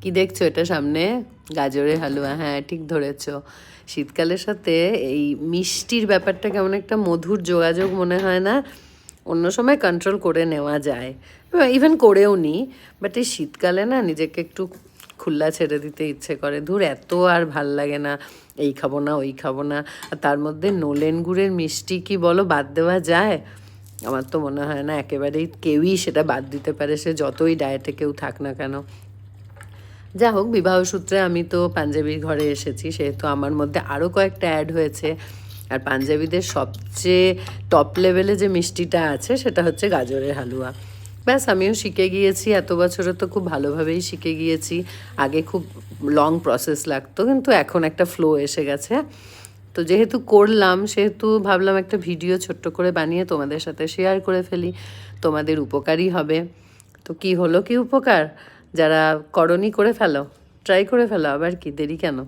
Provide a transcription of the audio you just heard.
কি দেখছো এটা সামনে? গাজরের হালুয়া, হ্যাঁ ঠিক ধরেছো। শীতকালের সাথে এই মিষ্টির ব্যাপারটা কেমন একটা মধুর যোগাযোগ মনে হয় না? অন্য সময় কন্ট্রোল করে নেওয়া যায়, ইভেন করেও নিই, বাট এই শীতকালে না নিজেকে একটু খুল্লা ছেড়ে দিতে ইচ্ছে করে। ধুর, এত আর ভাল লাগে না, এই খাবো না ওই খাবো না। আর তার মধ্যে নলেন গুড়ের মিষ্টি কি বলো বাদ দেওয়া যায়? আমার তো মনে হয় না একেবারেই কেউই সেটা বাদ দিতে পারে, সে যতই ডায়েটে কেউ থাক না কেন। যা হোক, বিবাহসূত্রে আমি তো পাঞ্জাবির ঘরে এসেছি, সেহেতু আমার মধ্যে আরও কয়েকটা অ্যাড হয়েছে। আর পাঞ্জাবিদের সবচেয়ে টপ লেভেলে যে মিষ্টিটা আছে সেটা হচ্ছে গাজরের হালুয়া। ব্যাস, আমিও শিখে গিয়েছি, এত বছরে তো খুব ভালোভাবেই শিখে গিয়েছি। আগে খুব লং প্রসেস লাগতো, কিন্তু এখন একটা ফ্লো এসে গেছে। তো যেহেতু করলাম, সেহেতু ভাবলাম একটা ভিডিও ছোট্ট করে বানিয়ে তোমাদের সাথে শেয়ার করে ফেলি, তোমাদের উপকারই হবে। তো কি হলো কি উপকার? যারা করনি করে ফেলো, ট্রাই করে ফেলো, আবার কি দেরি কেন?